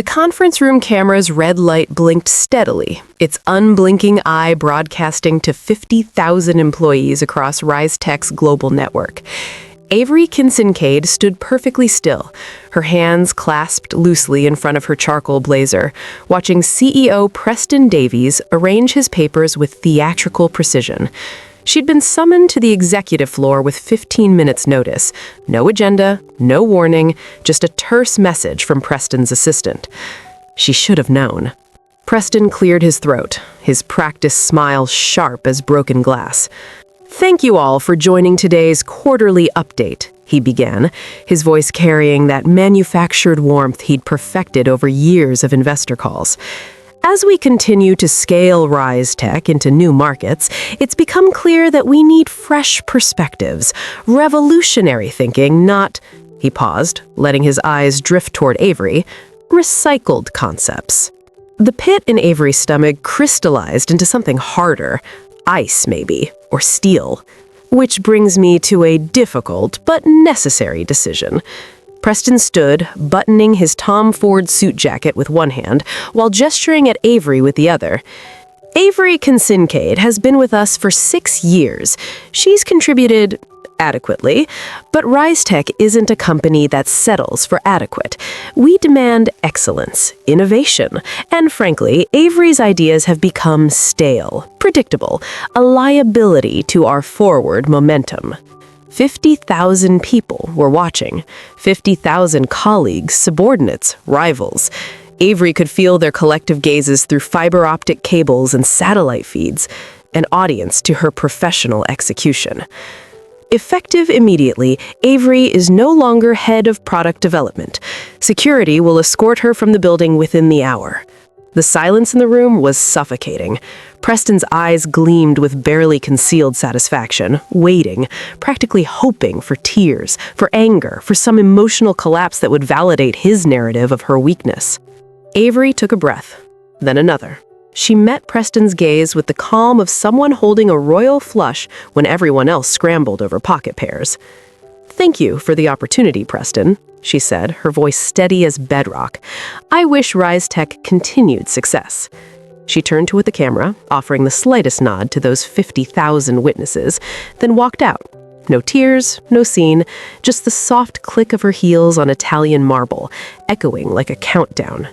The conference room camera's red light blinked steadily, its unblinking eye broadcasting to 50,000 employees across RiseTech's global network. Avery Kincaid stood perfectly still, her hands clasped loosely in front of her charcoal blazer, watching CEO Preston Davies arrange his papers with theatrical precision. She'd been summoned to the executive floor with 15 minutes' notice. No agenda, no warning, just a terse message from Preston's assistant. She should have known. Preston cleared his throat, his practiced smile sharp as broken glass. "Thank you all for joining today's quarterly update," he began, his voice carrying that manufactured warmth he'd perfected over years of investor calls. As we continue to scale RiseTech into new markets, it's become clear that we need fresh perspectives, revolutionary thinking, not, he paused, letting his eyes drift toward Avery, recycled concepts. The pit in Avery's stomach crystallized into something harder, ice maybe, or steel. Which brings me to a difficult but necessary decision. Preston stood, buttoning his Tom Ford suit jacket with one hand, while gesturing at Avery with the other. Avery Kincaid has been with us for 6 years. She's contributed adequately, but RiseTech isn't a company that settles for adequate. We demand excellence, innovation, and frankly, Avery's ideas have become stale, predictable, a liability to our forward momentum. 50,000 people were watching, 50,000 colleagues, subordinates, rivals. Avery could feel their collective gazes through fiber optic cables and satellite feeds, an audience to her professional execution. Effective immediately, Avery is no longer head of product development. Security will escort her from the building within the hour. The silence in the room was suffocating. Preston's eyes gleamed with barely concealed satisfaction, waiting, practically hoping for tears, for anger, for some emotional collapse that would validate his narrative of her weakness. Avery took a breath, then another. She met Preston's gaze with the calm of someone holding a royal flush when everyone else scrambled over pocket pairs. "Thank you for the opportunity, Preston," she said, her voice steady as bedrock. "I wish RiseTech continued success." She turned toward the camera, offering the slightest nod to those 50,000 witnesses, then walked out. No tears, no scene, just the soft click of her heels on Italian marble, echoing like a countdown.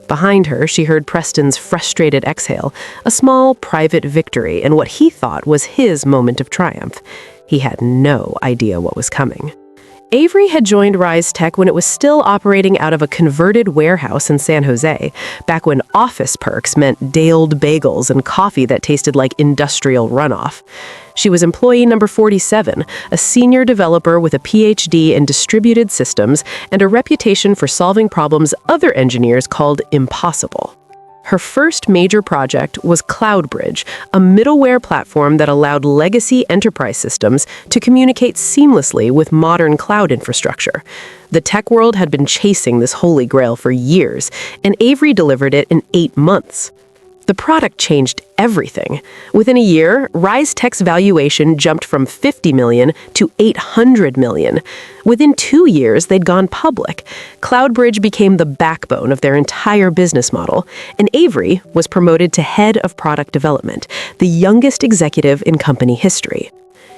Behind her, she heard Preston's frustrated exhale, a small private victory in what he thought was his moment of triumph. He had no idea what was coming. Avery had joined RiseTech when it was still operating out of a converted warehouse in San Jose, back when office perks meant day-old bagels and coffee that tasted like industrial runoff. She was employee number 47, a senior developer with a PhD in distributed systems and a reputation for solving problems other engineers called impossible. Her first major project was CloudBridge, a middleware platform that allowed legacy enterprise systems to communicate seamlessly with modern cloud infrastructure. The tech world had been chasing this holy grail for years, and Avery delivered it in 8 months. The product changed everything. Within a year, RiseTech's valuation jumped from $50 million to $800 million. Within 2 years, they'd gone public. CloudBridge became the backbone of their entire business model, and Avery was promoted to head of product development, the youngest executive in company history.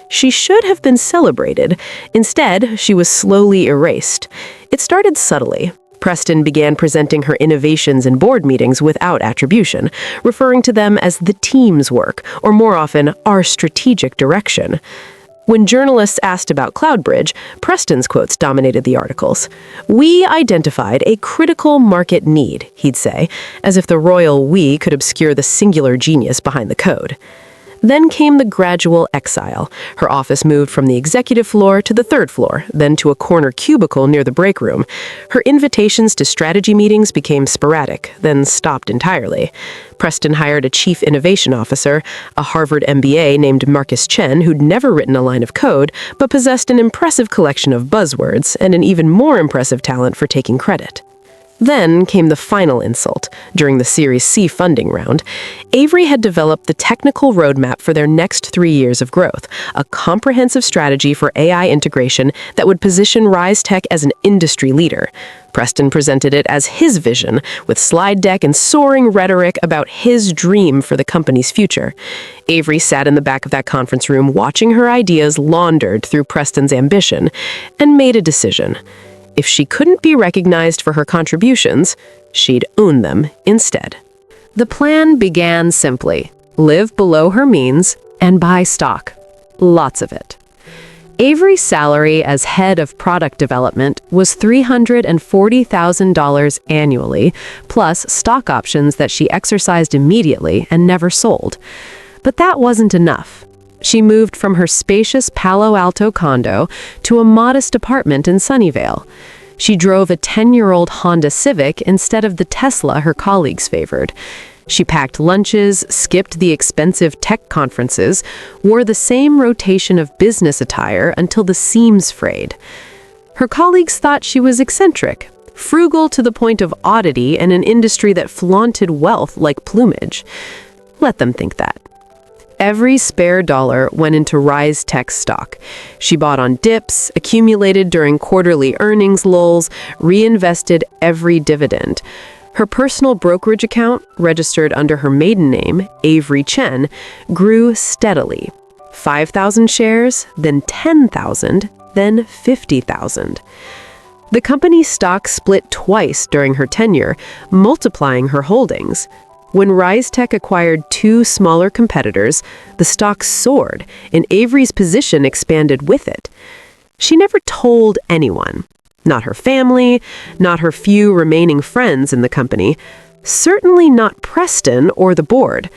She should have been celebrated. Instead, she was slowly erased. It started subtly. Preston began presenting her innovations in board meetings without attribution, referring to them as the team's work, or more often, our strategic direction. When journalists asked about CloudBridge, Preston's quotes dominated the articles. "We identified a critical market need," he'd say, as if the royal "we" could obscure the singular genius behind the code. Then came the gradual exile. Her office moved from the executive floor to the 3rd floor, then to a corner cubicle near the break room. Her invitations to strategy meetings became sporadic, then stopped entirely. Preston hired a chief innovation officer, a Harvard MBA named Marcus Chen, who'd never written a line of code, but possessed an impressive collection of buzzwords and an even more impressive talent for taking credit. Then came the final insult. During the Series C funding round, Avery had developed the technical roadmap for their next 3 years of growth, a comprehensive strategy for AI integration that would position RiseTech as an industry leader. Preston presented it as his vision, with slide deck and soaring rhetoric about his dream for the company's future. Avery sat in the back of that conference room watching her ideas laundered through Preston's ambition, and made a decision. If she couldn't be recognized for her contributions, she'd own them instead. The plan began simply: live below her means and buy stock. Lots of it. Avery's salary as head of product development was $340,000 annually, plus stock options that she exercised immediately and never sold. But that wasn't enough. She moved from her spacious Palo Alto condo to a modest apartment in Sunnyvale. She drove a 10-year-old Honda Civic instead of the Tesla her colleagues favored. She packed lunches, skipped the expensive tech conferences, wore the same rotation of business attire until the seams frayed. Her colleagues thought she was eccentric, frugal to the point of oddity in an industry that flaunted wealth like plumage. Let them think that. Every spare dollar went into RiseTech stock. She bought on dips, accumulated during quarterly earnings lulls, reinvested every dividend. Her personal brokerage account, registered under her maiden name, Avery Chen, grew steadily. 5,000 shares, then 10,000, then 50,000. The company's stock split twice during her tenure, multiplying her holdings. When RiseTech acquired 2 smaller competitors, the stock soared, and Avery's position expanded with it. She never told anyone. Not her family, not her few remaining friends in the company, certainly not Preston or the board.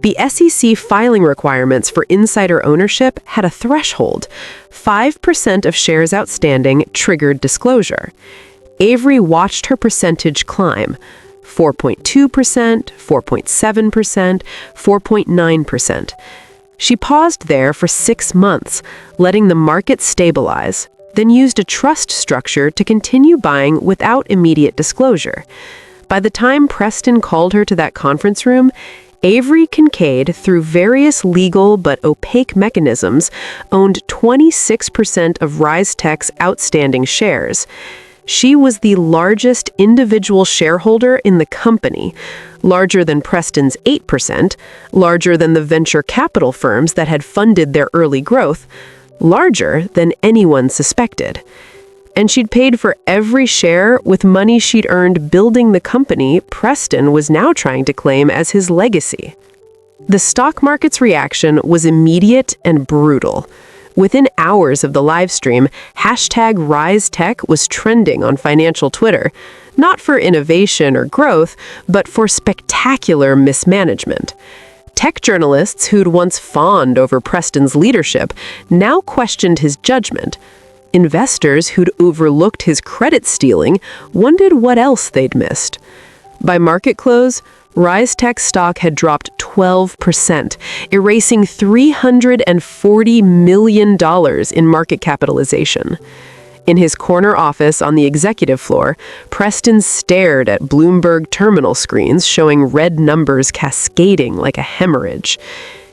The SEC filing requirements for insider ownership had a threshold. 5% of shares outstanding triggered disclosure. Avery watched her percentage climb. 4.2%, 4.7%, 4.9%. She paused there for 6 months, letting the market stabilize, then used a trust structure to continue buying without immediate disclosure. By the time Preston called her to that conference room, Avery Kincaid, through various legal but opaque mechanisms, owned 26% of RiseTech's outstanding shares. She was the largest individual shareholder in the company, larger than Preston's 8%, larger than the venture capital firms that had funded their early growth, larger than anyone suspected. And she'd paid for every share with money she'd earned building the company Preston was now trying to claim as his legacy. The stock market's reaction was immediate and brutal. Within hours of the live stream, #RiseTech was trending on financial Twitter, not for innovation or growth, but for spectacular mismanagement. Tech journalists who'd once fawned over Preston's leadership now questioned his judgment. Investors who'd overlooked his credit stealing wondered what else they'd missed. By market close, RiseTech stock had dropped 12%, erasing $340 million in market capitalization. In his corner office on the executive floor, Preston stared at Bloomberg terminal screens showing red numbers cascading like a hemorrhage.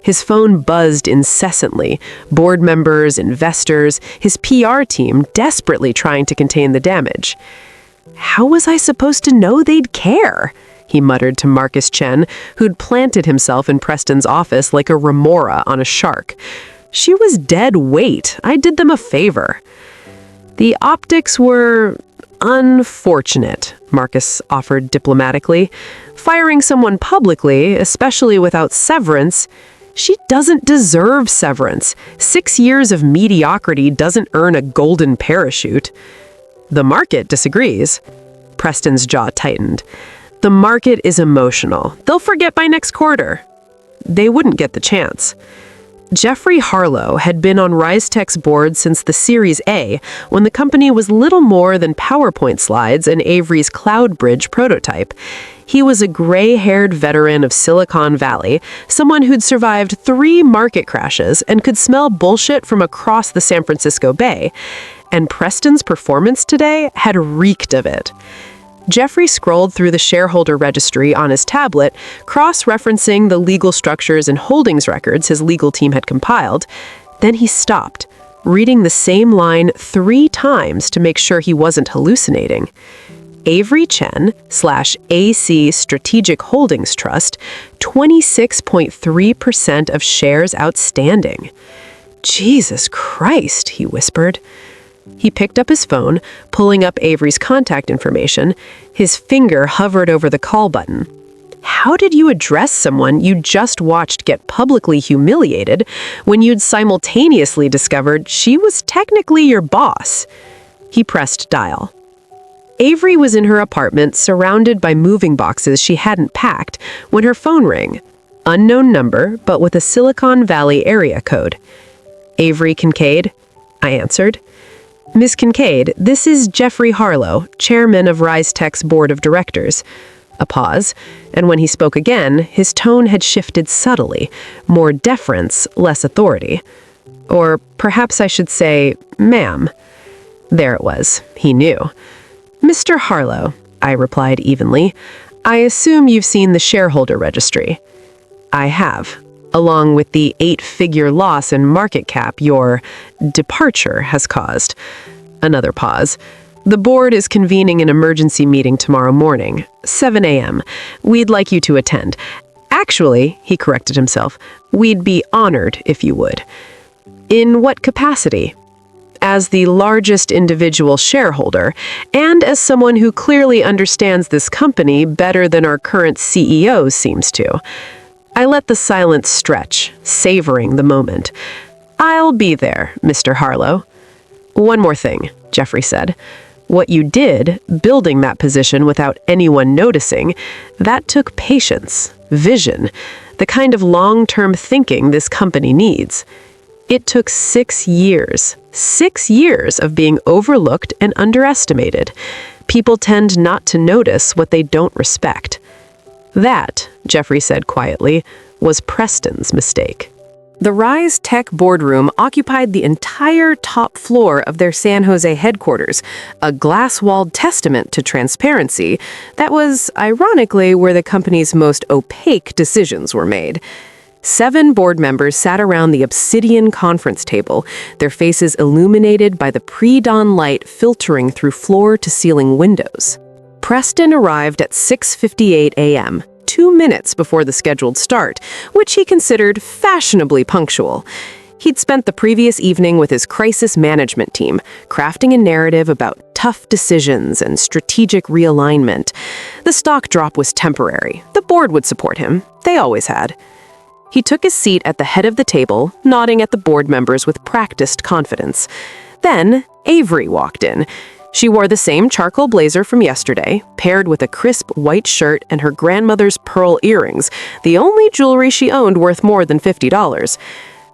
His phone buzzed incessantly, board members, investors, his PR team desperately trying to contain the damage. "How was I supposed to know they'd care?" he muttered to Marcus Chen, who'd planted himself in Preston's office like a remora on a shark. "She was dead weight. I did them a favor." "The optics were unfortunate," Marcus offered diplomatically. "Firing someone publicly, especially without severance, she doesn't deserve severance. 6 years of mediocrity doesn't earn a golden parachute." "The market disagrees." Preston's jaw tightened. "The market is emotional. They'll forget by next quarter." They wouldn't get the chance. Jeffrey Harlow had been on RiseTech's board since the Series A, when the company was little more than PowerPoint slides and Avery's CloudBridge prototype. He was a gray-haired veteran of Silicon Valley, someone who'd survived 3 market crashes and could smell bullshit from across the San Francisco Bay. And Preston's performance today had reeked of it. Jeffrey scrolled through the shareholder registry on his tablet, cross-referencing the legal structures and holdings records his legal team had compiled. Then he stopped, reading the same line 3 times to make sure he wasn't hallucinating. Avery Chen / AC Strategic Holdings Trust, 26.3% of shares outstanding. Jesus Christ, he whispered. He picked up his phone, pulling up Avery's contact information. His finger hovered over the call button. How did you address someone you just watched get publicly humiliated when you'd simultaneously discovered she was technically your boss? He pressed dial. Avery was in her apartment, surrounded by moving boxes she hadn't packed, when her phone rang. Unknown number, but with a Silicon Valley area code. Avery Kincaid? I answered. Miss Kincaid, this is Jeffrey Harlow, chairman of RiseTech's board of directors. A pause, and when he spoke again, his tone had shifted subtly, more deference, less authority. Or perhaps I should say, ma'am. There it was. He knew. Mr. Harlow, I replied evenly, I assume you've seen the shareholder registry. I have, along with the 8-figure loss in market cap your departure has caused. Another pause. The board is convening an emergency meeting tomorrow morning, 7 a.m. We'd like you to attend. Actually, he corrected himself, we'd be honored if you would. In what capacity? As the largest individual shareholder, and as someone who clearly understands this company better than our current CEO seems to. I let the silence stretch, savoring the moment. I'll be there, Mr. Harlow. One more thing, Jeffrey said. What you did, building that position without anyone noticing, that took patience, vision, the kind of long-term thinking this company needs. It took 6 years. 6 years of being overlooked and underestimated. People tend not to notice what they don't respect. That, Jeffrey said quietly, was Preston's mistake. The RiseTech boardroom occupied the entire top floor of their San Jose headquarters, a glass-walled testament to transparency that was, ironically, where the company's most opaque decisions were made. 7 board members sat around the obsidian conference table, their faces illuminated by the pre-dawn light filtering through floor-to-ceiling windows. Preston arrived at 6:58 a.m., 2 minutes before the scheduled start, which he considered fashionably punctual. He'd spent the previous evening with his crisis management team, crafting a narrative about tough decisions and strategic realignment. The stock drop was temporary. The board would support him. They always had. He took his seat at the head of the table, nodding at the board members with practiced confidence. Then, Avery walked in. She wore the same charcoal blazer from yesterday, paired with a crisp white shirt and her grandmother's pearl earrings, the only jewelry she owned worth more than $50.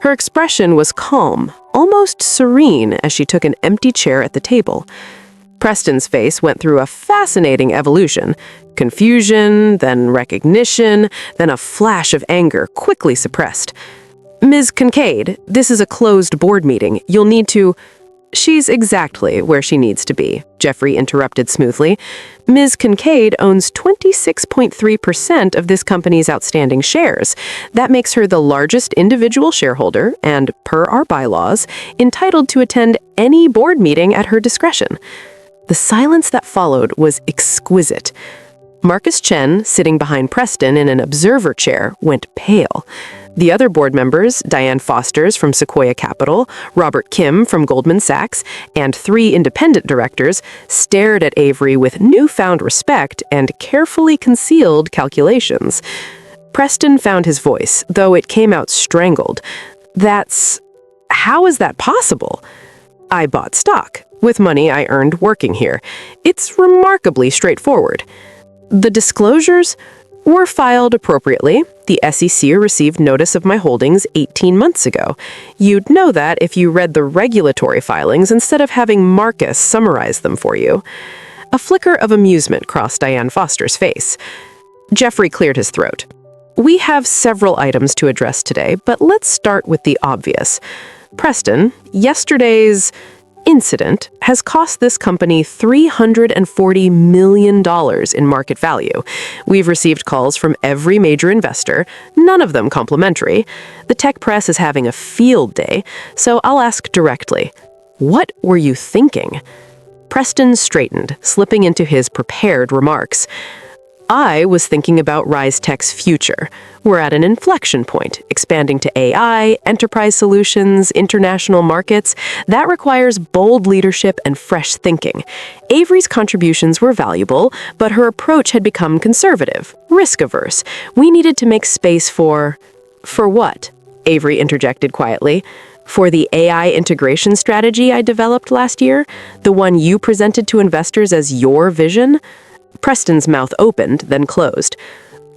Her expression was calm, almost serene as she took an empty chair at the table. Preston's face went through a fascinating evolution. Confusion, then recognition, then a flash of anger, quickly suppressed. Ms. Kincaid, this is a closed board meeting. You'll need to... She's exactly where she needs to be, Jeffrey interrupted smoothly. Ms. Kincaid owns 26.3% of this company's outstanding shares. That makes her the largest individual shareholder and, per our bylaws, entitled to attend any board meeting at her discretion. The silence that followed was exquisite. Marcus Chen, sitting behind Preston in an observer chair, went pale. The other board members, Diane Fosters from Sequoia Capital, Robert Kim from Goldman Sachs, and 3 independent directors, stared at Avery with newfound respect and carefully concealed calculations. Preston found his voice, though it came out strangled. How is that possible? I bought stock, with money I earned working here. It's remarkably straightforward. The disclosures were filed appropriately. The SEC received notice of my holdings 18 months ago. You'd know that if you read the regulatory filings instead of having Marcus summarize them for you. A flicker of amusement crossed Diane Foster's face. Jeffrey cleared his throat. We have several items to address today, but let's start with the obvious. Preston, yesterday's incident has cost this company $340 million in market value. We've received calls from every major investor, none of them complimentary. The tech press is having a field day, so I'll ask directly, what were you thinking? Preston straightened, slipping into his prepared remarks. I was thinking about RiseTech's future. We're at an inflection point, expanding to AI, enterprise solutions, international markets. That requires bold leadership and fresh thinking. Avery's contributions were valuable, but her approach had become conservative, risk-averse. We needed to make space for... For what? Avery interjected quietly. For the AI integration strategy I developed last year? The one you presented to investors as your vision? Preston's mouth opened, then closed.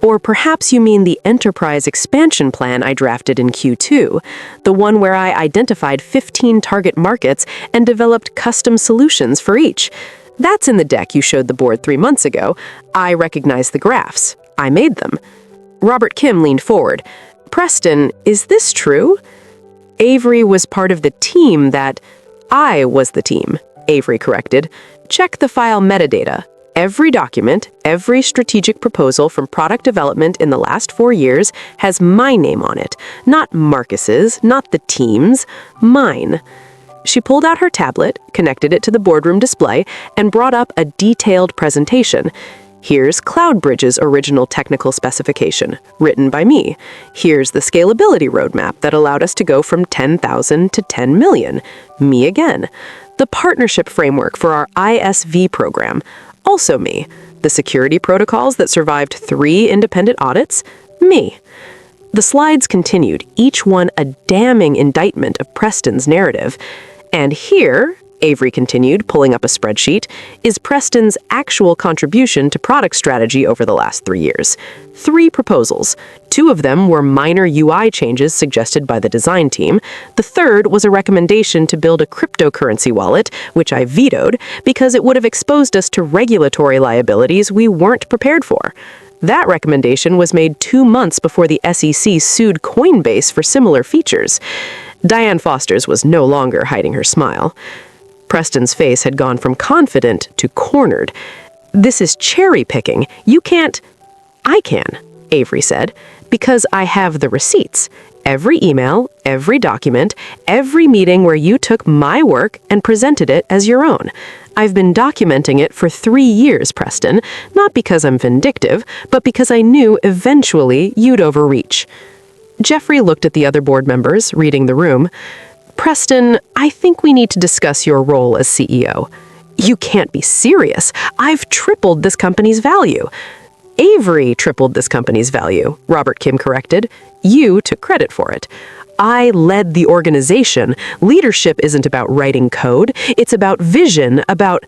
Or perhaps you mean the enterprise expansion plan I drafted in Q2, the one where I identified 15 target markets and developed custom solutions for each. That's in the deck you showed the board 3 months ago. I recognized the graphs. I made them. Robert Kim leaned forward. Preston, is this true? Avery was part of the team that... I was the team, Avery corrected. Check the file metadata. Every document, every strategic proposal from product development in the last 4 years has my name on it. Not Marcus's, not the team's, mine. She pulled out her tablet, connected it to the boardroom display, and brought up a detailed presentation. Here's CloudBridge's original technical specification, written by me. Here's the scalability roadmap that allowed us to go from 10,000 to 10 million, me again. The partnership framework for our ISV program, also me. The security protocols that survived 3 independent audits, me. The slides continued, each one a damning indictment of Preston's narrative. And here, Avery continued, pulling up a spreadsheet, is Preston's actual contribution to product strategy over the last 3 years. 3 proposals. 2 of them were minor UI changes suggested by the design team. The third was a recommendation to build a cryptocurrency wallet, which I vetoed because it would have exposed us to regulatory liabilities we weren't prepared for. That recommendation was made 2 months before the SEC sued Coinbase for similar features. Diane Foster's was no longer hiding her smile. Preston's face had gone from confident to cornered. This is cherry-picking. You can't... I can, Avery said, because I have the receipts. Every email, every document, every meeting where you took my work and presented it as your own. I've been documenting it for 3 years, Preston, not because I'm vindictive, but because I knew eventually you'd overreach. Jeffrey looked at the other board members, reading the room. Preston, I think we need to discuss your role as CEO. You can't be serious. I've tripled this company's value. Avery tripled this company's value, Robert Kim corrected. You took credit for it. I led the organization. Leadership isn't about writing code. It's about vision, about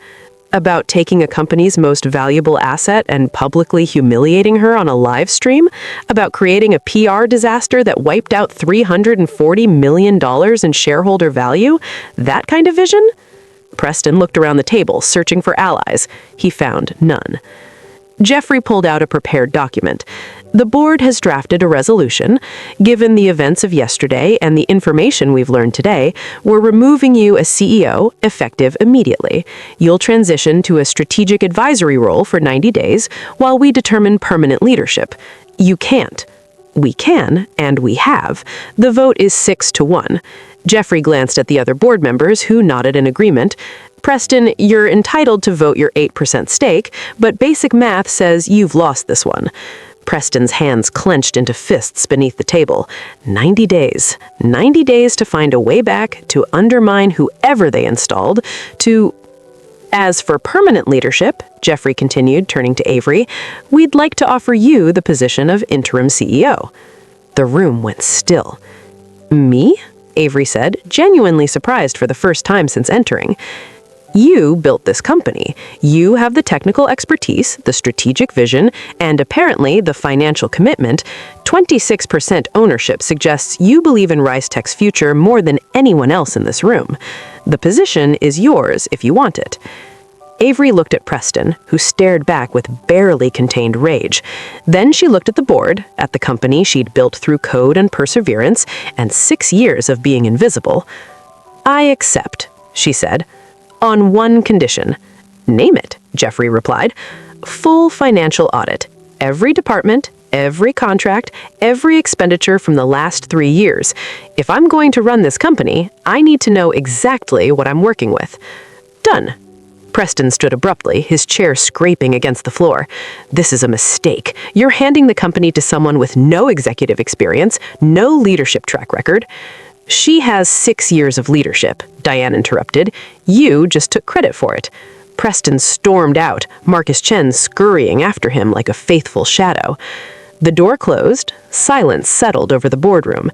taking a company's most valuable asset and publicly humiliating her on a live stream, about creating a PR disaster that wiped out $340 million in shareholder value. That kind of vision? Preston looked around the table, searching for allies. He found none. Jeffrey pulled out a prepared document. The board has drafted a resolution. Given the events of yesterday and the information we've learned today, we're removing you as CEO, effective immediately. You'll transition to a strategic advisory role for 90 days while we determine permanent leadership. You can't. We can, and we have. The vote is 6-1. Jeffrey glanced at the other board members, who nodded in agreement. Preston, you're entitled to vote your 8% stake, but basic math says you've lost this one. Preston's hands clenched into fists beneath the table. 90 days. 90 days to find a way back, to undermine whoever they installed, to... As for permanent leadership, Jeffrey continued, turning to Avery, we'd like to offer you the position of interim CEO. The room went still. Me? Avery said, genuinely surprised for the first time since entering. You built this company. You have the technical expertise, the strategic vision, and apparently the financial commitment. 26% ownership suggests you believe in RiseTech's future more than anyone else in this room. The position is yours if you want it. Avery looked at Preston, who stared back with barely contained rage. Then she looked at the board, at the company she'd built through code and perseverance, and 6 years of being invisible. I accept, she said. "On one condition." "Name it," Jeffrey replied. "Full financial audit. Every department, every contract, every expenditure from the last 3 years. If I'm going to run this company, I need to know exactly what I'm working with." "Done." Preston stood abruptly, his chair scraping against the floor. "This is a mistake. You're handing the company to someone with no executive experience, no leadership track record." "She has 6 years of leadership," Diane interrupted. "You just took credit for it." Preston stormed out, Marcus Chen scurrying after him like a faithful shadow. The door closed, silence settled over the boardroom.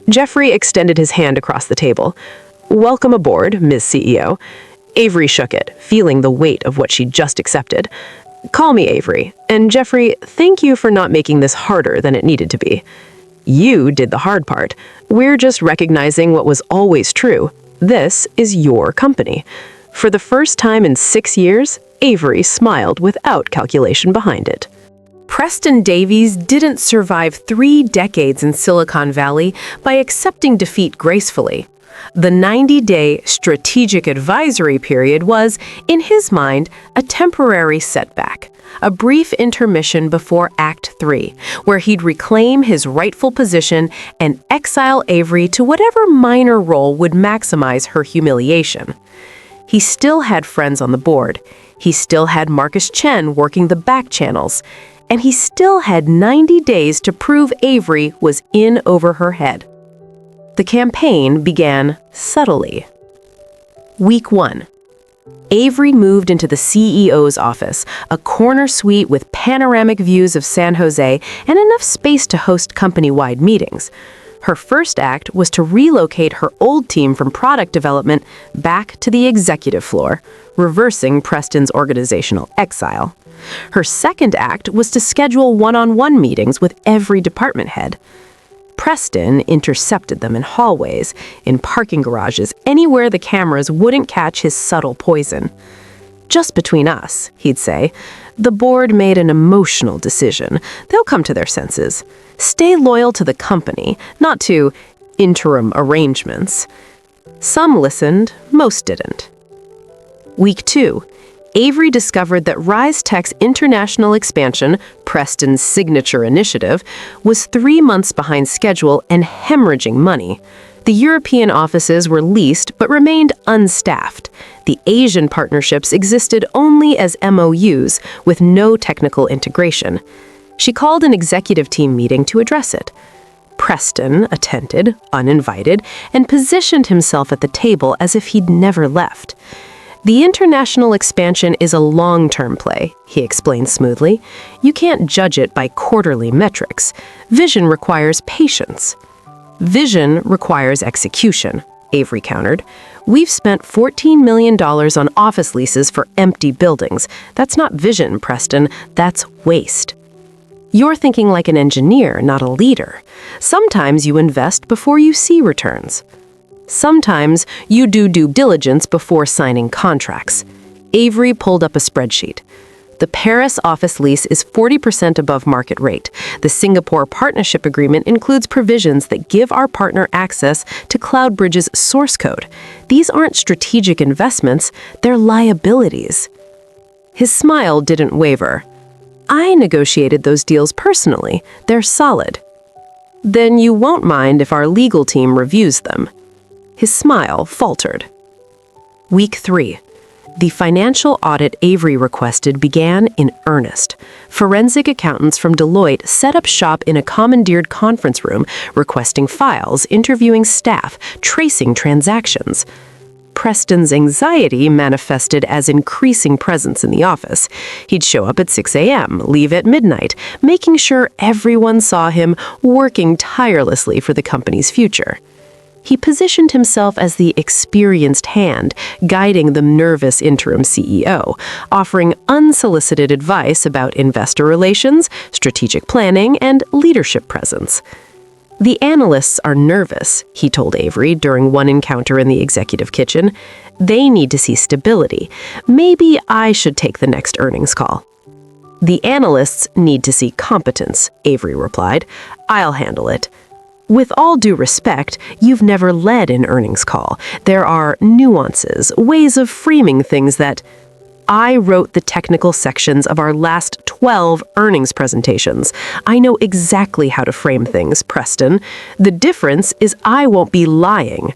Jeffrey extended his hand across the table. "Welcome aboard, Ms. CEO." Avery shook it, feeling the weight of what she'd just accepted. "Call me Avery. And Jeffrey, thank you for not making this harder than it needed to be. You did the hard part. We're just recognizing what was always true. This is your company." For the first time in 6 years, Avery smiled without calculation behind it. Preston Davies didn't survive 3 decades in Silicon Valley by accepting defeat gracefully. The 90-day strategic advisory period was, in his mind, a temporary setback, a brief intermission before Act 3, where he'd reclaim his rightful position and exile Avery to whatever minor role would maximize her humiliation. He still had friends on the board. He still had Marcus Chen working the back channels. And he still had 90 days to prove Avery was in over her head. The campaign began subtly. Week 1. Avery moved into the CEO's office, a corner suite with panoramic views of San Jose and enough space to host company-wide meetings. Her first act was to relocate her old team from product development back to the executive floor, reversing Preston's organizational exile. Her second act was to schedule one-on-one meetings with every department head. Preston intercepted them in hallways, in parking garages, anywhere the cameras wouldn't catch his subtle poison. "Just between us," he'd say, "the board made an emotional decision. They'll come to their senses. Stay loyal to the company, not to interim arrangements." Some listened, most didn't. Week 2. Avery discovered that RiseTech's international expansion, Preston's signature initiative, was 3 months behind schedule and hemorrhaging money. The European offices were leased but remained unstaffed. The Asian partnerships existed only as MOUs with no technical integration. She called an executive team meeting to address it. Preston attended, uninvited, and positioned himself at the table as if he'd never left. "The international expansion is a long-term play," he explained smoothly. "You can't judge it by quarterly metrics. Vision requires patience." "Vision requires execution," Avery countered. "We've spent $14 million on office leases for empty buildings. That's not vision, Preston. That's waste." "You're thinking like an engineer, not a leader. Sometimes you invest before you see returns. Sometimes you do due diligence before signing contracts." Avery pulled up a spreadsheet. "The Paris office lease is 40% above market rate. The Singapore partnership agreement includes provisions that give our partner access to CloudBridge's source code. These aren't strategic investments, they're liabilities." His smile didn't waver. "I negotiated those deals personally. They're solid." "Then you won't mind if our legal team reviews them." His smile faltered. Week 3. The financial audit Avery requested began in earnest. Forensic accountants from Deloitte set up shop in a commandeered conference room, requesting files, interviewing staff, tracing transactions. Preston's anxiety manifested as increasing presence in the office. He'd show up at 6 a.m., leave at midnight, making sure everyone saw him working tirelessly for the company's future. He positioned himself as the experienced hand, guiding the nervous interim CEO, offering unsolicited advice about investor relations, strategic planning, and leadership presence. "The analysts are nervous," he told Avery during one encounter in the executive kitchen. "They need to see stability. Maybe I should take the next earnings call." "The analysts need to see competence," Avery replied. "I'll handle it." With all due respect, you've never led an earnings call. There are nuances, ways of framing things that... I wrote the technical sections of our last 12 earnings presentations. I know exactly how to frame things, Preston. The difference is I won't be lying.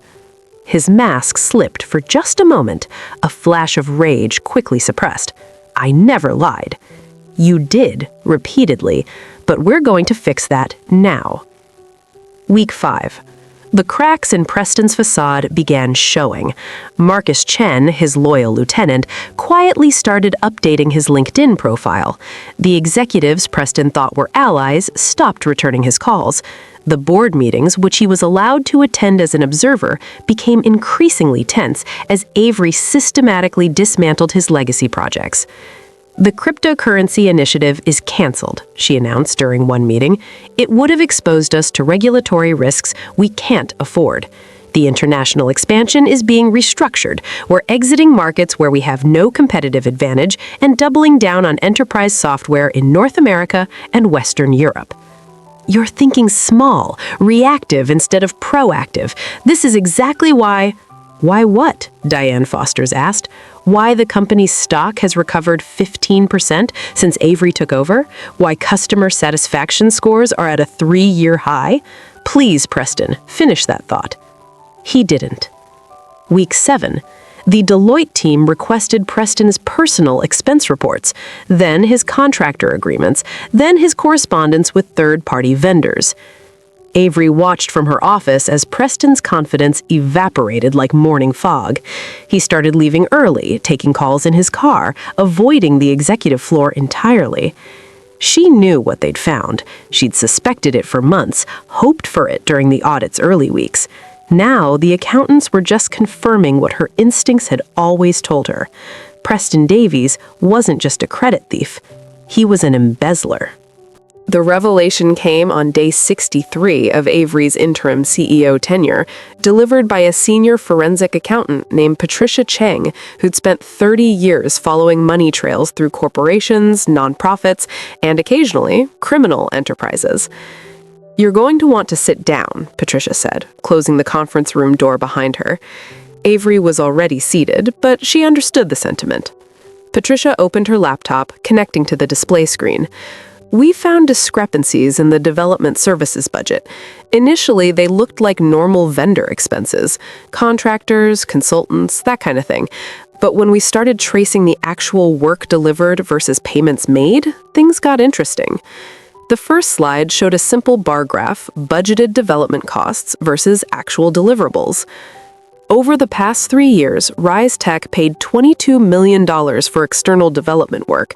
His mask slipped for just a moment, a flash of rage quickly suppressed. I never lied. You did, repeatedly, but we're going to fix that now. Week 5. The cracks in Preston's facade began showing. Marcus Chen, his loyal lieutenant, quietly started updating his LinkedIn profile. The executives Preston thought were allies stopped returning his calls. The board meetings, which he was allowed to attend as an observer, became increasingly tense as Avery systematically dismantled his legacy projects. The cryptocurrency initiative is canceled, she announced during one meeting. It would have exposed us to regulatory risks we can't afford. The international expansion is being restructured. We're exiting markets where we have no competitive advantage and doubling down on enterprise software in North America and Western Europe. You're thinking small, reactive instead of proactive. This is exactly why... Why what? Diane Fosters asked. Why the company's stock has recovered 15% since Avery took over? Why customer satisfaction scores are at a 3-year high? Please, Preston, finish that thought. He didn't. Week 7. The Deloitte team requested Preston's personal expense reports, then his contractor agreements, then his correspondence with third-party vendors. Avery watched from her office as Preston's confidence evaporated like morning fog. He started leaving early, taking calls in his car, avoiding the executive floor entirely. She knew what they'd found. She'd suspected it for months, hoped for it during the audit's early weeks. Now, the accountants were just confirming what her instincts had always told her. Preston Davies wasn't just a credit thief. He was an embezzler. The revelation came on day 63 of Avery's interim CEO tenure, delivered by a senior forensic accountant named Patricia Cheng, who'd spent 30 years following money trails through corporations, nonprofits, and occasionally criminal enterprises. "You're going to want to sit down," Patricia said, closing the conference room door behind her. Avery was already seated, but she understood the sentiment. Patricia opened her laptop, connecting to the display screen. "We found discrepancies in the development services budget. Initially, they looked like normal vendor expenses, contractors, consultants, that kind of thing. But when we started tracing the actual work delivered versus payments made, things got interesting." The first slide showed a simple bar graph, budgeted development costs versus actual deliverables. Over the past 3 years, Rise Tech paid $22 million for external development work.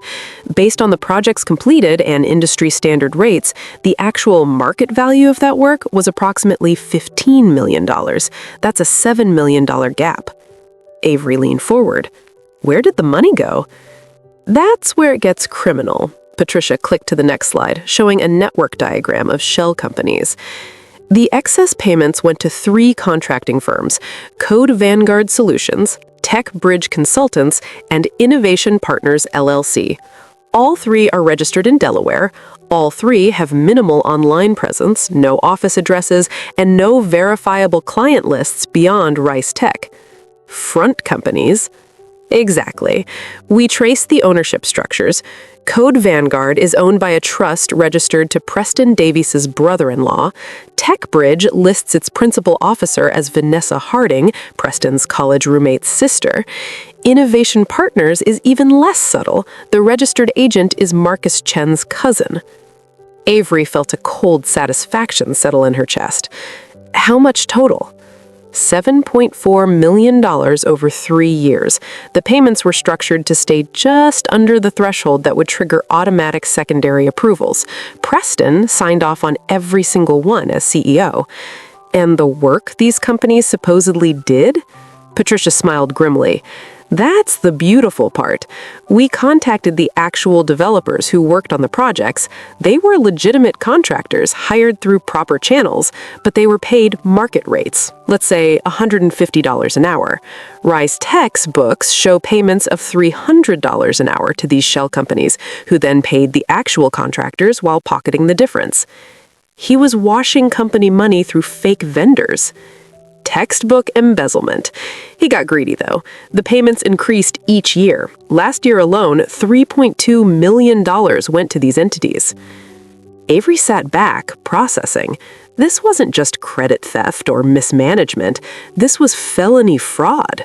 Based on the projects completed and industry standard rates, the actual market value of that work was approximately $15 million. That's a $7 million gap. Avery leaned forward. Where did the money go? That's where it gets criminal. Patricia clicked to the next slide, showing a network diagram of shell companies. The excess payments went to 3 contracting firms: Code Vanguard Solutions, Tech Bridge Consultants, and Innovation Partners LLC. All 3 are registered in Delaware. All 3 have minimal online presence, no office addresses, and no verifiable client lists beyond Rice Tech. Front companies? Exactly. We traced the ownership structures. Code Vanguard is owned by a trust registered to Preston Davies's brother-in-law. TechBridge lists its principal officer as Vanessa Harding, Preston's college roommate's sister. Innovation Partners is even less subtle. The registered agent is Marcus Chen's cousin. Avery felt a cold satisfaction settle in her chest. How much total? $7.4 million over 3 years. The payments were structured to stay just under the threshold that would trigger automatic secondary approvals. Preston signed off on every single one as CEO. And the work these companies supposedly did? Patricia smiled grimly. That's the beautiful part. We contacted the actual developers who worked on the projects. They were legitimate contractors hired through proper channels, but they were paid market rates, let's say $150 an hour. Rise Tech's books show payments of $300 an hour to these shell companies, who then paid the actual contractors while pocketing the difference. He was washing company money through fake vendors. Textbook embezzlement. He got greedy, though. The payments increased each year. Last year alone, $3.2 million went to these entities. Avery sat back, processing. This wasn't just credit theft or mismanagement. This was felony fraud.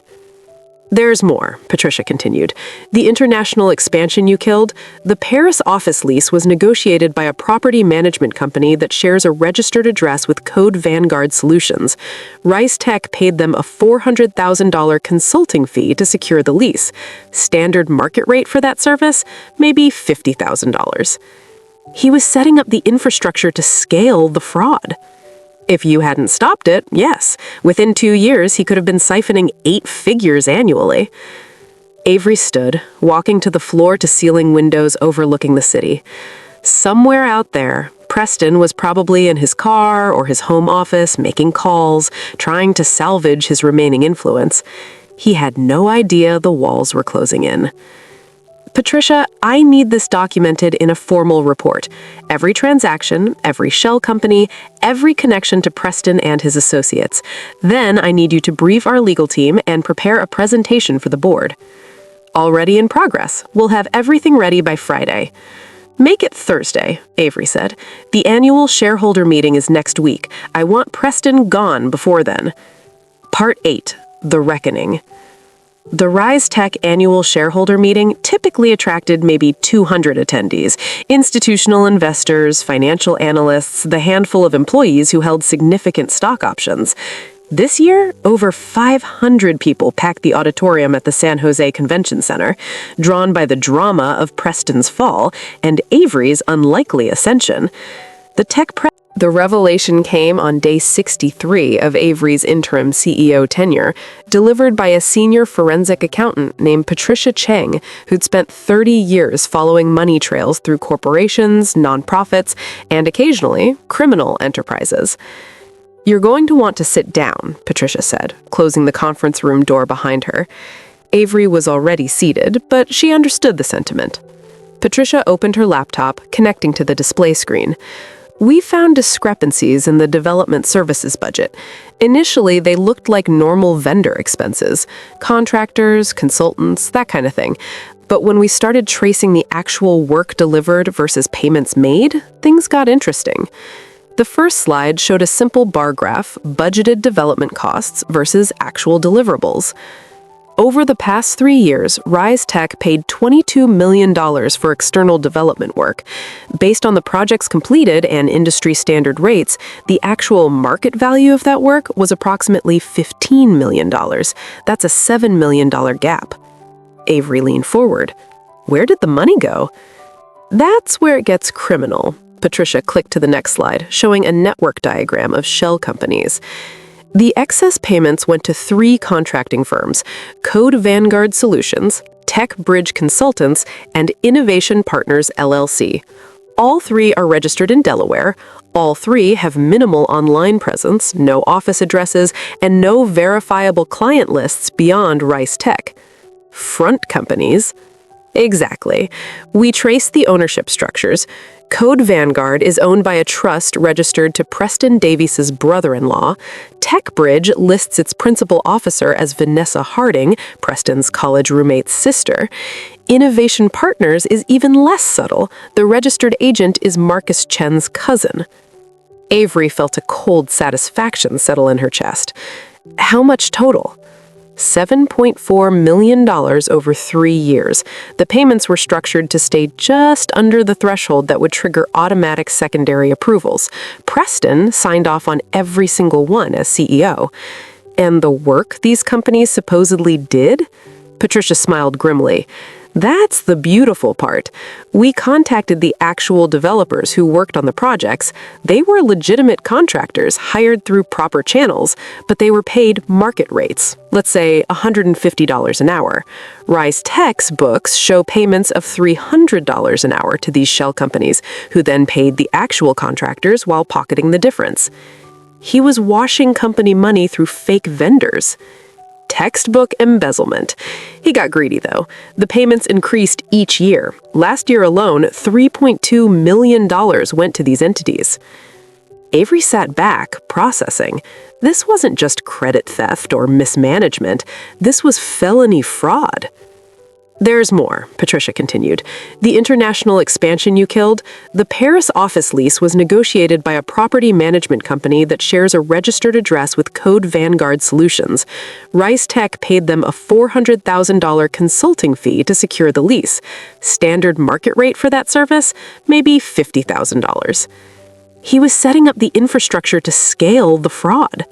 There's more, Patricia continued. The international expansion you killed, the Paris office lease was negotiated by a property management company that shares a registered address with Code Vanguard Solutions. Rice Tech paid them a $400,000 consulting fee to secure the lease. Standard market rate for that service? Maybe $50,000. He was setting up the infrastructure to scale the fraud. If you hadn't stopped it, yes. Within 2 years, he could have been siphoning 8 figures annually. Avery stood, walking to the floor-to-ceiling windows overlooking the city. Somewhere out there, Preston was probably in his car or his home office, making calls, trying to salvage his remaining influence. He had no idea the walls were closing in. Patricia, I need this documented in a formal report. Every transaction, every shell company, every connection to Preston and his associates. Then I need you to brief our legal team and prepare a presentation for the board. Already in progress. We'll have everything ready by Friday. Make it Thursday, Avery said. The annual shareholder meeting is next week. I want Preston gone before then. Part 8. The Reckoning. The Rise Tech annual shareholder meeting typically attracted maybe 200 attendees, institutional investors, financial analysts, the handful of employees who held significant stock options. This year, over 500 people packed the auditorium at the San Jose Convention Center, drawn by the drama of Preston's fall and Avery's unlikely ascension. The revelation came on day 63 of Avery's interim CEO tenure, delivered by a senior forensic accountant named Patricia Cheng, who'd spent 30 years following money trails through corporations, nonprofits, and occasionally criminal enterprises. You're going to want to sit down, Patricia said, closing the conference room door behind her. Avery was already seated, but she understood the sentiment. Patricia opened her laptop, connecting to the display screen. We found discrepancies in the development services budget. Initially, they looked like normal vendor expenses, contractors, consultants, that kind of thing. But when we started tracing the actual work delivered versus payments made, things got interesting. The first slide showed a simple bar graph, budgeted development costs versus actual deliverables. Over the past 3 years, Rise Tech paid $22 million for external development work. Based on the projects completed and industry standard rates, the actual market value of that work was approximately $15 million. That's a $7 million gap. Avery leaned forward. Where did the money go? That's where it gets criminal. Patricia clicked to the next slide, showing a network diagram of shell companies. The excess payments went to 3 contracting firms, Code Vanguard Solutions, Tech Bridge Consultants, and Innovation Partners, LLC. All 3 are registered in Delaware. All 3 have minimal online presence, no office addresses, and no verifiable client lists beyond Rice Tech. Front companies? Exactly. We traced the ownership structures. Code Vanguard is owned by a trust registered to Preston Davies's brother-in-law. TechBridge lists its principal officer as Vanessa Harding, Preston's college roommate's sister. Innovation Partners is even less subtle. The registered agent is Marcus Chen's cousin. Avery felt a cold satisfaction settle in her chest. How much total? $7.4 million over 3 years. The payments were structured to stay just under the threshold that would trigger automatic secondary approvals. Preston signed off on every single one as CEO. And the work these companies supposedly did? Patricia smiled grimly. That's the beautiful part. We contacted the actual developers who worked on the projects. They were legitimate contractors hired through proper channels, but they were paid market rates, let's say $150 an hour. Rise Tech's books show payments of $300 an hour to these shell companies, who then paid the actual contractors while pocketing the difference. He was washing company money through fake vendors. Textbook embezzlement. He got greedy, though. The payments increased each year. Last year alone, $3.2 million went to these entities. Avery sat back, processing. This wasn't just credit theft or mismanagement. This was felony fraud. There's more, Patricia continued. The international expansion you killed, the Paris office lease was negotiated by a property management company that shares a registered address with Code Vanguard Solutions. Rice Tech paid them a $400,000 consulting fee to secure the lease. Standard market rate for that service? Maybe $50,000. He was setting up the infrastructure to scale the fraud.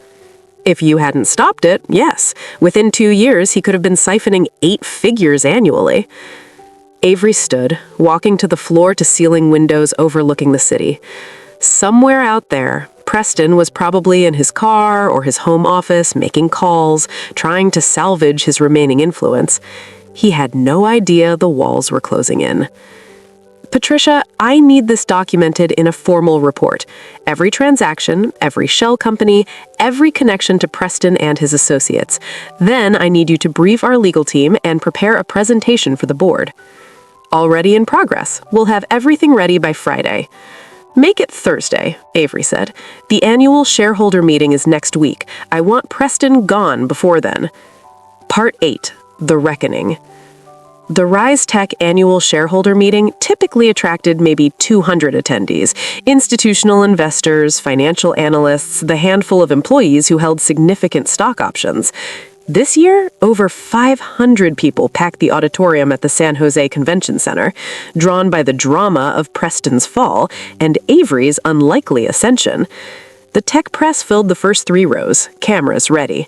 If you hadn't stopped it, yes, within 2 years he could have been siphoning 8 figures annually. Avery stood, walking to the floor-to-ceiling windows overlooking the city. Somewhere out there, Preston was probably in his car or his home office making calls, trying to salvage his remaining influence. He had no idea the walls were closing in. Patricia, I need this documented in a formal report. Every transaction, every shell company, every connection to Preston and his associates. Then I need you to brief our legal team and prepare a presentation for the board. Already in progress. We'll have everything ready by Friday. Make it Thursday, Avery said. The annual shareholder meeting is next week. I want Preston gone before then. Part 8. The Reckoning. The Rise Tech annual shareholder meeting typically attracted maybe 200 attendees, institutional investors, financial analysts, the handful of employees who held significant stock options. This year, over 500 people packed the auditorium at the San Jose Convention Center, drawn by the drama of Preston's fall and Avery's unlikely ascension. The tech press filled the first 3 rows, cameras ready.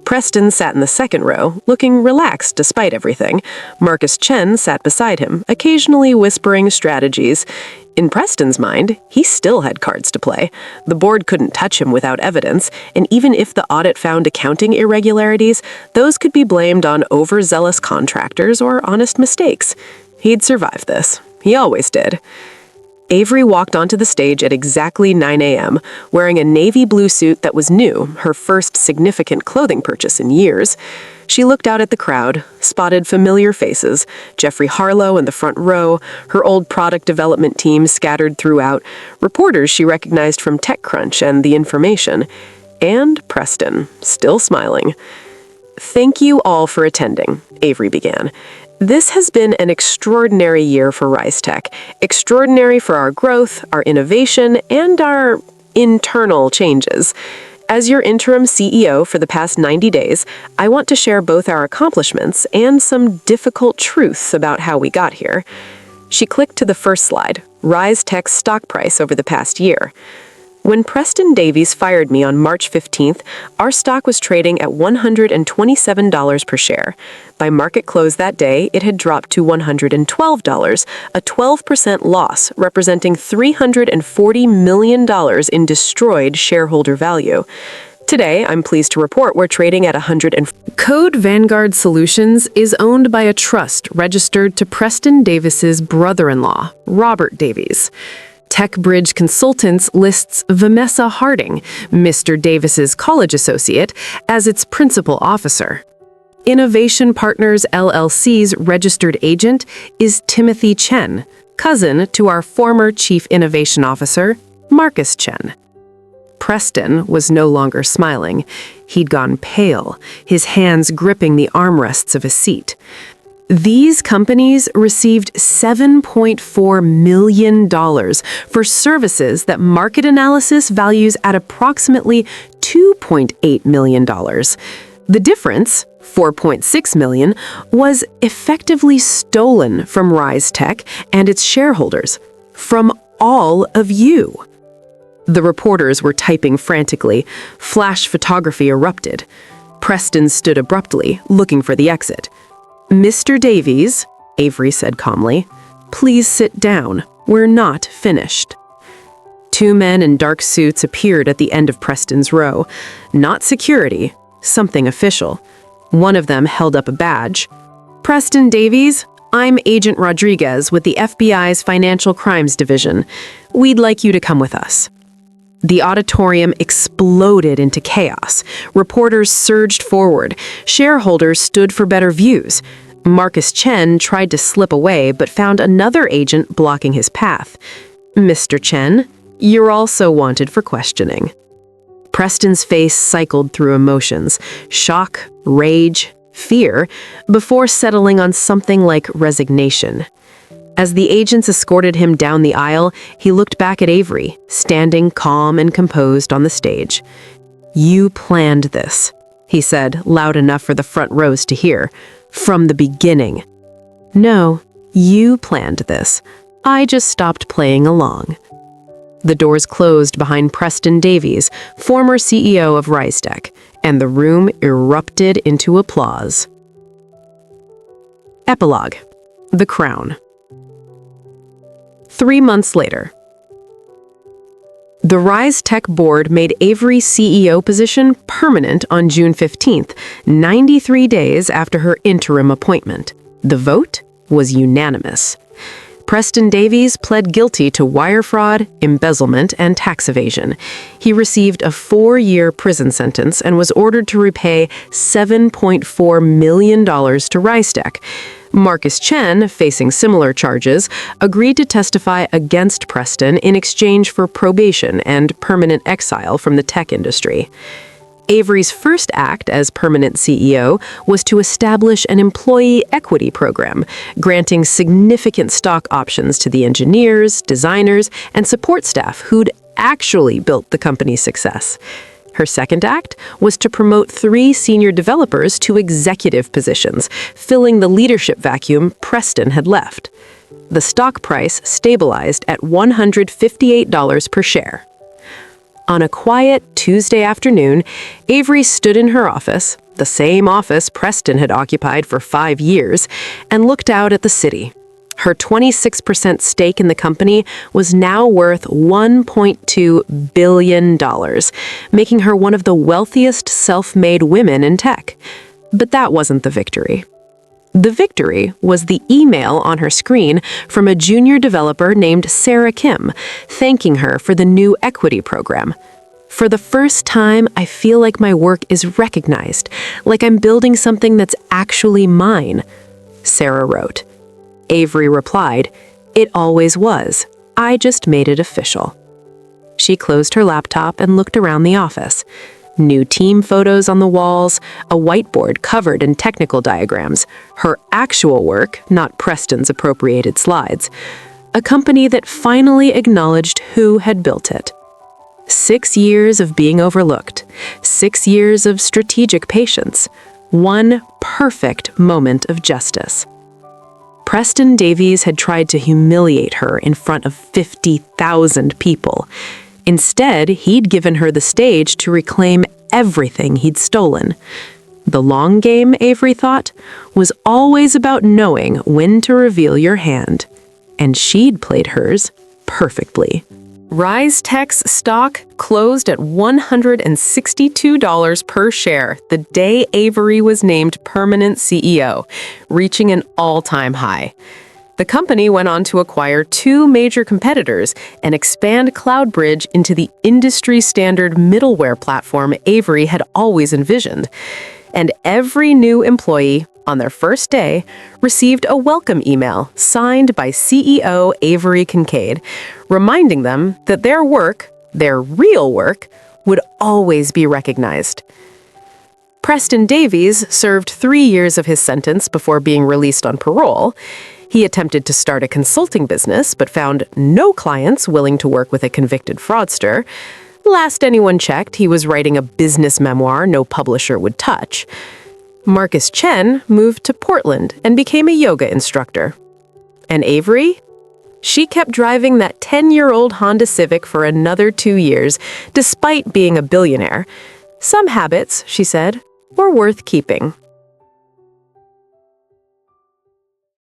Preston sat in the second row, looking relaxed despite everything. Marcus Chen sat beside him, occasionally whispering strategies. In Preston's mind, he still had cards to play. The board couldn't touch him without evidence, and even if the audit found accounting irregularities, those could be blamed on overzealous contractors or honest mistakes. He'd survive this. He always did. Avery walked onto the stage at exactly 9 a.m., wearing a navy blue suit that was new, her first significant clothing purchase in years. She looked out at the crowd, spotted familiar faces, Jeffrey Harlow in the front row, her old product development team scattered throughout, reporters she recognized from TechCrunch and The Information, and Preston, still smiling. Thank you all for attending, Avery began. This has been an extraordinary year for Rise Tech. Extraordinary for our growth, our innovation, and our internal changes. As your interim CEO for the past 90 days, I want to share both our accomplishments and some difficult truths about how we got here. She clicked to the first slide, Rise Tech's stock price over the past year. When Preston Davies fired me on March 15th, our stock was trading at $127 per share. By market close that day, it had dropped to $112, a 12% loss, representing $340 million in destroyed shareholder value. Today, I'm pleased to report we're trading at Code Vanguard Solutions is owned by a trust registered to Preston Davis's brother-in-law, Robert Davies. TechBridge Consultants lists Vanessa Harding, Mr. Davis's college associate, as its principal officer. Innovation Partners LLC's registered agent is Timothy Chen, cousin to our former Chief Innovation Officer, Marcus Chen. Preston was no longer smiling. He'd gone pale, his hands gripping the armrests of his seat. These companies received $7.4 million for services that market analysis values at approximately $2.8 million. The difference, $4.6 million, was effectively stolen from Rise Tech and its shareholders, from all of you. The reporters were typing frantically. Flash photography erupted. Preston stood abruptly, looking for the exit. Mr. Davies, Avery said calmly, please sit down. We're not finished. 2 men in dark suits appeared at the end of Preston's row. Not security, something official. One of them held up a badge. Preston Davies, I'm Agent Rodriguez with the FBI's Financial Crimes Division. We'd like you to come with us. The auditorium exploded into chaos. Reporters surged forward. Shareholders stood for better views. Marcus Chen tried to slip away but found another agent blocking his path. Mr. Chen, You're also wanted for questioning. Preston's face cycled through emotions, shock, rage, fear, before settling on something like resignation. As the agents escorted him down the aisle, he looked back at Avery, standing calm and composed on the stage. "You planned this," he said, loud enough for the front rows to hear. "From the beginning." "No, you planned this. I just stopped playing along." The doors closed behind Preston Davies, former CEO of RiseTech, and the room erupted into applause. Epilogue: The Crown. 3 months later. The RiseTech board made Avery's CEO position permanent on June 15th, 93 days after her interim appointment. The vote was unanimous. Preston Davies pled guilty to wire fraud, embezzlement, and tax evasion. He received a 4-year prison sentence and was ordered to repay $7.4 million to RiseTech. Marcus Chen, facing similar charges, agreed to testify against Preston in exchange for probation and permanent exile from the tech industry. Avery's first act as permanent CEO was to establish an employee equity program, granting significant stock options to the engineers, designers, and support staff who'd actually built the company's success. Her second act was to promote 3 senior developers to executive positions, filling the leadership vacuum Preston had left. The stock price stabilized at $158 per share. On a quiet Tuesday afternoon, Avery stood in her office, the same office Preston had occupied for 5 years, and looked out at the city. Her 26% stake in the company was now worth $1.2 billion, making her one of the wealthiest self-made women in tech. But that wasn't the victory. The victory was the email on her screen from a junior developer named Sarah Kim, thanking her for the new equity program. "For the first time, I feel like my work is recognized, like I'm building something that's actually mine," Sarah wrote. Avery replied, "It always was. I just made it official." She closed her laptop and looked around the office. New team photos on the walls, a whiteboard covered in technical diagrams, her actual work, not Preston's appropriated slides. A company that finally acknowledged who had built it. 6 years of being overlooked, 6 years of strategic patience, one perfect moment of justice. Preston Davies had tried to humiliate her in front of 50,000 people. Instead, he'd given her the stage to reclaim everything he'd stolen. The long game, Avery thought, was always about knowing when to reveal your hand. And she'd played hers perfectly. RiseTech's stock closed at $162 per share the day Avery was named permanent CEO, reaching an all-time high. The company went on to acquire 2 major competitors and expand CloudBridge into the industry-standard middleware platform Avery had always envisioned. And every new employee, on their first day, received a welcome email signed by CEO Avery Kincaid, reminding them that their work, their real work, would always be recognized. Preston Davies served 3 years of his sentence before being released on parole. He attempted to start a consulting business, but found no clients willing to work with a convicted fraudster. Last anyone checked, he was writing a business memoir no publisher would touch. Marcus Chen moved to Portland and became a yoga instructor. And Avery? She kept driving that 10-year-old Honda Civic for another 2 years, despite being a billionaire. Some habits, she said, were worth keeping.